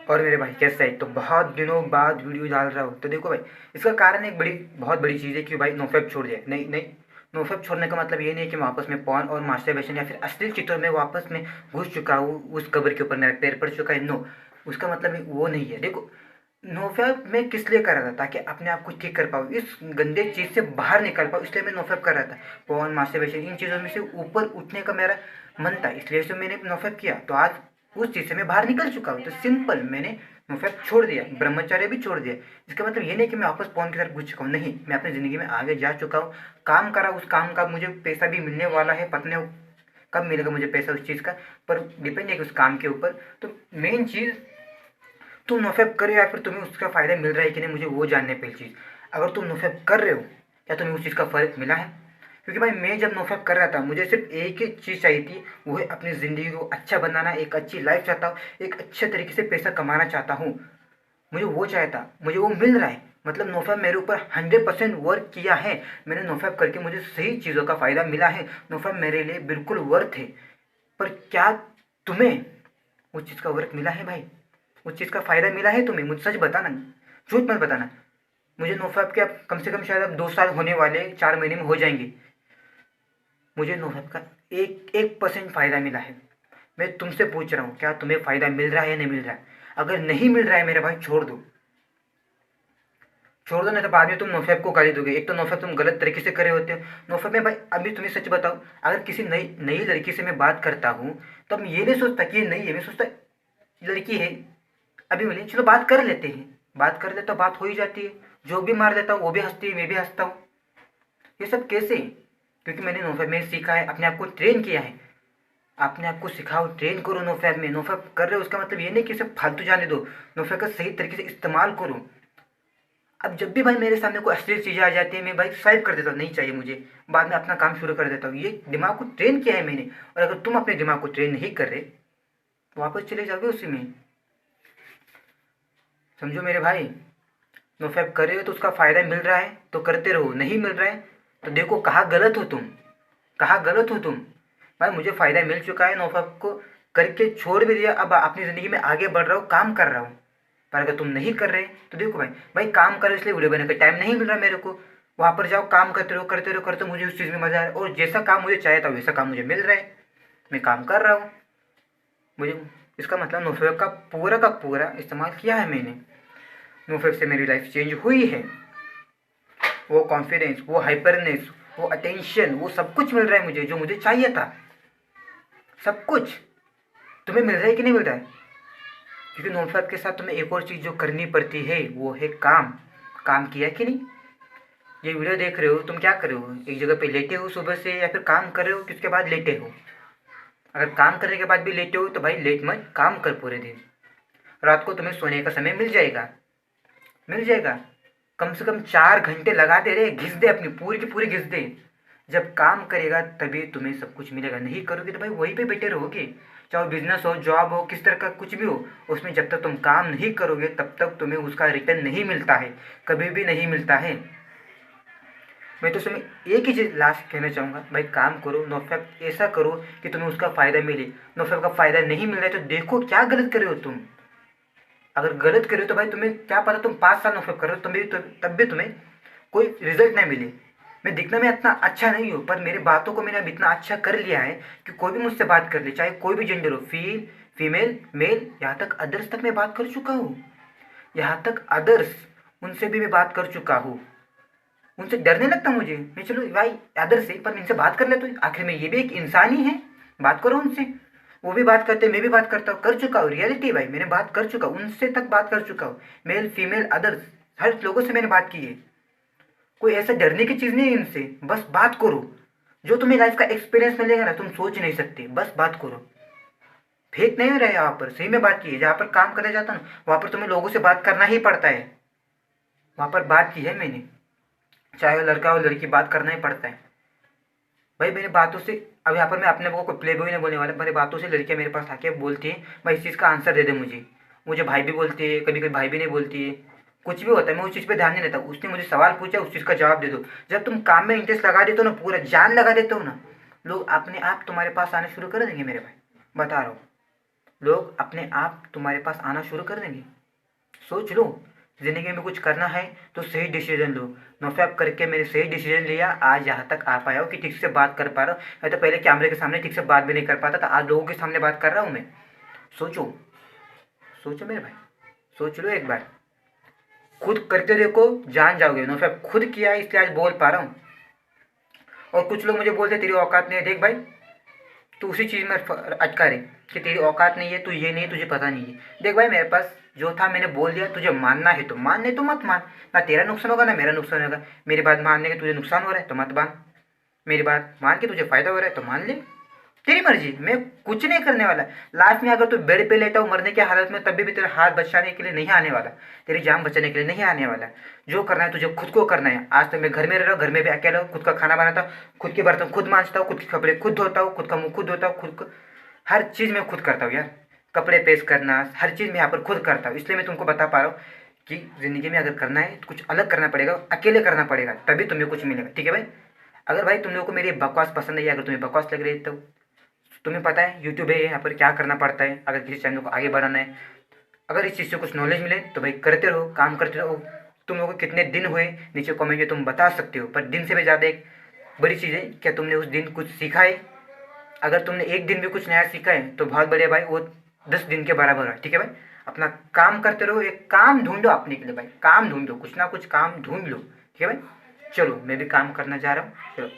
और मेरे भाई कैसा है? तो बहुत दिनों बाद वीडियो डाल रहा हूँ। तो देखो भाई, इसका कारण एक बहुत बड़ी चीज़ है कि भाई नोफेप छोड़ दिया। नहीं नहीं, नोफेप छोड़ने का मतलब ये नहीं है कि मैं वापस में पॉर्न और मास्टरबेशन या फिर अश्लील चित्रों में वापस में घुस चुका हूँ, उस कब्र के ऊपर मेरा पैर पड़ चुका है। नो, उसका मतलब वो नहीं है। देखो, नोफेप मैं किस लिए कर रहा था? ताकि अपने आप को ठीक कर पाऊँ, इस गंदे चीज़ से बाहर निकल पाऊँ, इसलिए मैं नोफेप कर रहा था। पॉर्न, मास्टरबेशन, इन चीज़ों में से ऊपर उठने का मेरा मन था, इसलिए से मैंने नोफेप किया। तो आज उस चीज़ से मैं बाहर निकल चुका हूँ। तो सिंपल, मैंने नोफेप छोड़ दिया, ब्रह्मचर्य भी छोड़ दिया। इसका मतलब ये नहीं कि मैं वापस पॉर्न की तरफ घुस चुका हूँ। नहीं, मैं अपनी ज़िंदगी में आगे जा चुका हूँ, काम करा, उस काम का मुझे पैसा भी मिलने वाला है। पता नहीं कब मिलेगा मुझे पैसा उस चीज़ का, पर डिपेंड है कि उस काम के ऊपर। तो मेन चीज़, तुम नोफेप कर रहे हो या फिर तुम्हें उसका फ़ायदा मिल रहा है कि नहीं, मुझे वो जानने पहली चीज़। अगर तुम नोफेप कर रहे हो, क्या तुम्हें उस चीज़ का फ़र्क मिला है? क्योंकि भाई मैं जब नोफेप कर रहा था, मुझे सिर्फ एक ही चीज़ चाहिए थी, वो है अपनी ज़िंदगी को अच्छा बनाना, एक अच्छी लाइफ चाहता हूँ, एक अच्छे तरीके से पैसा कमाना चाहता हूँ। मुझे वो चाहिए था, मुझे वो मिल रहा है। मतलब नोफेप मेरे ऊपर 100% वर्क किया है। मैंने नोफेप करके मुझे सही चीज़ों का फ़ायदा मिला है। नोफेप मेरे लिए बिल्कुल वर्थ है। पर क्या तुम्हें उस चीज़ का वर्क मिला है भाई? उस चीज़ का फ़ायदा मिला है तुम्हें? मुझे सच बताना, झूठ मत बताना। मुझे नोफेप के अब कम से कम शायद अब 2 साल होने वाले, 4 महीने में हो जाएंगे। मुझे नोफेप का एक एक परसेंट फ़ायदा मिला है। मैं तुमसे पूछ रहा हूँ, क्या तुम्हें फ़ायदा मिल रहा है या नहीं मिल रहा है? अगर नहीं मिल रहा है मेरे भाई, छोड़ दो। छोड़ दो, नहीं तो बाद में तुम नोफेप को गाली दोगे। एक तो नोफेप तुम गलत तरीके से करे होते हो। नोफेप में भाई, अभी तुम्हें सच बताओ, अगर किसी नई नई लड़की से मैं बात करता हूँ, तो मैं ये नहीं सोचता कि ये नई है, मैं सोचता लड़की है, अभी मिली, चलो बात कर लेते हैं। बात कर लेता, बात हो ही जाती है। जो भी मार लेता हूँ, वो भी हंसती है, मैं भी हंसता हूँ। ये सब कैसे? क्योंकि मैंने नोफेप में सीखा है, अपने आप को ट्रेन किया है। अपने आप को सिखाओ, ट्रेन करो नोफेप में। नोफेप कर रहे हो, उसका मतलब ये नहीं कि सिर्फ फालतू जाने दो। नोफेप का सही तरीके से इस्तेमाल करो। अब जब भी भाई मेरे सामने कोई अश्लील चीज़ें आ जाती है, मैं भाई स्वाइप कर देता हूँ, नहीं चाहिए मुझे। बाद में अपना काम शुरू कर देता हूँ। ये दिमाग को ट्रेन किया है मैंने। और अगर तुम अपने दिमाग को ट्रेन नहीं कर रहे, तो वापस चले जाओगे उसी में। समझो मेरे भाई, नोफेप कर रहे हो तो उसका फ़ायदा मिल रहा है तो करते रहो, नहीं मिल रहा है तो देखो कहाँ गलत हो तुम, कहाँ गलत हो तुम। भाई मुझे फ़ायदा मिल चुका है, नोफेप को करके छोड़ भी दिया, अब अपनी ज़िंदगी में आगे बढ़ रहा हूँ, काम कर रहा हूँ। पर अगर तुम नहीं कर रहे तो देखो भाई, काम करो, इसलिए वीडियो बनाने का टाइम नहीं मिल रहा मेरे को। वहाँ पर जाओ, काम करते रहो, करते रहो, करते, मुझे उस चीज़ में मज़ा आ रहा है, और जैसा काम मुझे चाहिए था वैसा काम मुझे मिल रहा है, मैं काम कर रहा हूँ। मुझे इसका मतलब नोफेप का पूरा इस्तेमाल किया है मैंने। नोफेप से मेरी लाइफ चेंज हुई है। वो कॉन्फिडेंस, वो हाइपरनेस, वो अटेंशन, वो सब कुछ मिल रहा है मुझे, जो मुझे चाहिए था, सब कुछ। तुम्हें मिल रहा है कि नहीं मिल रहा है? क्योंकि नोफेप के साथ तुम्हें एक और चीज़ जो करनी पड़ती है, वो है काम। काम किया कि नहीं? ये वीडियो देख रहे हो, तुम क्या कर रहे हो? एक जगह पे लेटे हो सुबह से, या फिर काम कर रहे हो कि उसके बाद लेटे हो? अगर काम करने के बाद भी लेटे हो तो भाई लेट मत, काम कर पूरे दिन। रात को तुम्हें सोने का समय मिल जाएगा, मिल जाएगा। कम से कम 4 घंटे लगा दे रे, घिस दे, अपनी पूरी की पूरी घिस दे। जब काम करेगा तभी तुम्हें सब कुछ मिलेगा। नहीं करोगे तो भाई वहीं पे बैठे रहोगे। चाहे बिजनेस हो, जॉब हो, किस तरह का कुछ भी हो, उसमें जब तक तुम काम नहीं करोगे तब तक तुम्हें उसका रिटर्न नहीं मिलता है, कभी भी नहीं मिलता है। मैं तो तुम्हें एक ही चीज़ लास्ट कहना चाहूँगा, भाई काम करो, नोफेप ऐसा करो कि तुम्हें उसका फ़ायदा मिले। नोफेप का फ़ायदा नहीं मिल रहा है तो देखो क्या गलत कर रहे हो तुम। अगर गलत कर रहे हो तो भाई तुम्हें क्या पता, तुम 5 साल नोफेप कर रहे हो तब भी तुम्हें कोई रिजल्ट नहीं मिले। मैं दिखने में इतना अच्छा नहीं हूँ, पर मेरी बातों को मैंने अब इतना अच्छा कर लिया है कि कोई भी मुझसे बात कर ले, चाहे कोई भी जेंडर हो, फीमेल, मेल, यहाँ तक अदर्स तक मैं बात कर चुका हूँ। यहाँ तक अदर्स, उनसे भी मैं बात कर चुका हूँ। उनसे डरने लगता मुझे, मैं चलो भाई अदर्स से, पर मैं इनसे बात कर लेता हूँ, आखिर में ये भी एक इंसान ही है, बात करो उनसे। वो भी बात करते, मैं भी बात करता हूँ, कर चुका हूँ, रियलिटी भाई, मैंने बात कर चुका हूँ, उनसे तक बात कर चुका हूँ। मेल, फीमेल, अदर्स, हर लोगों से मैंने बात की है। कोई ऐसा डरने की चीज़ नहीं है इनसे, बस बात करो। जो तुम्हें लाइफ का एक्सपीरियंस मिलेगा ना, तुम सोच नहीं सकते, बस बात करो। फेक नहीं रहे, यहाँ पर सही में बात की है। जहाँ पर काम करने जाता ना, वहाँ पर तुम्हें लोगों से बात करना ही पड़ता है। वहाँ पर बात की है मैंने, चाहे वो लड़का हो लड़की, बात करना ही पड़ता है भाई। मेरी बातों से, अब यहाँ पर मैं अपने को कोई प्ले बॉय नहीं बोलने वाला, मेरी बातों से लड़कियाँ मेरे पास आके बोलती हैं, भाई इस चीज़ का आंसर दे दे मुझे। मुझे भाई भी बोलती है, कभी कभी भाई भी नहीं बोलती है। कुछ भी होता है, मैं उस चीज़ पे ध्यान नहीं देता। उसने मुझे सवाल पूछा, उस चीज़ का जवाब दे दो। जब तुम काम में इंटरेस्ट लगा देते हो ना, पूरा जान लगा देते हो ना, लोग अपने आप तुम्हारे पास आने शुरू कर देंगे मेरे भाई, बता रहा हूँ। लोग अपने आप तुम्हारे पास आना शुरू कर देंगे। सोच लो, ज़िंदगी में कुछ करना है तो सही डिसीजन लो। नोफैप करके मैंने सही डिसीजन लिया, आज यहाँ तक आ पाया हूँ कि ठीक से बात कर पा रहा हूँ। मैं तो पहले कैमरे के सामने ठीक से बात भी नहीं कर पाता था, आज लोगों के सामने बात कर रहा हूँ मैं। सोचो, सोचो मेरे भाई, सोच लो एक बार, खुद करते देखो, जान जाओगे। नोफैप खुद किया है इसलिए आज बोल पा रहा हूँ। और कुछ लोग मुझे बोलते तेरी औकात नहीं है। देख भाई, तू उसी चीज़ में अटका रहे कि तेरी औकात नहीं है, तू ये नहीं, तुझे पता नहीं है। देख भाई, मेरे पास जो था मैंने बोल दिया, तुझे मानना है तो मान, नहीं तो मत मान। ना तेरा नुकसान होगा ना मेरा नुकसान होगा। मेरी बात मानने के तुझे नुकसान हो रहा है तो मत मान, मेरी बात मान के तुझे फायदा हो रहा है तो मान ले। तेरी मर्जी, मैं कुछ नहीं करने वाला। लाइफ में अगर तू बेड पे लेटा हो मरने की हालत में, तभी भी तेरा हाथ बचाने के लिए नहीं आने वाला, तेरी जान बचाने के लिए नहीं आने वाला। जो करना है तुझे खुद को करना है। आज तक मैं घर में रह रहा हूँ, घर में भी अकेला हूँ, खुद का खाना बनाता हूँ, खुद के बर्तन खुद मांजता हूँ, खुद के कपड़े खुद धोता हूँ, खुद का मुंह खुद धोता हूँ, खुद को हर चीज़ मैं खुद करता हूँ यार। कपड़े प्रेस करना, हर चीज़ मैं यहाँ पर खुद करता हूँ। इसलिए मैं तुमको बता पा रहा हूँ कि ज़िंदगी में अगर करना है तो कुछ अलग करना पड़ेगा, अकेले करना पड़ेगा, तभी तुम्हें कुछ मिलेगा। ठीक है भाई? अगर भाई तुम लोगों को मेरी बकवास पसंद नहीं है, अगर तुम्हें बकवास लग रही है, तो तुम्हें पता है यूट्यूब है, यहाँ पर क्या करना पड़ता है अगर किसी चैनल को आगे बढ़ाना है। अगर इस चीज़ से कुछ नॉलेज मिले तो भाई करते रहो, काम करते रहो। तुम लोगों को कितने दिन हुए नीचे कमेंट में तुम बता सकते हो, पर दिन से भी ज़्यादा एक बड़ी चीज़ है, क्या तुमने उस दिन कुछ सीखा है? अगर तुमने एक दिन भी कुछ नया सीखा है तो बहुत बढ़िया भाई, वो 10 दिन के बराबर है। ठीक है भाई? अपना काम करते रहो, एक काम ढूंढो अपने के लिए भाई, काम ढूंढो, कुछ ना कुछ काम ढूंढ लो। ठीक है भाई? चलो मैं भी काम करना जा रहा हूँ, चलो।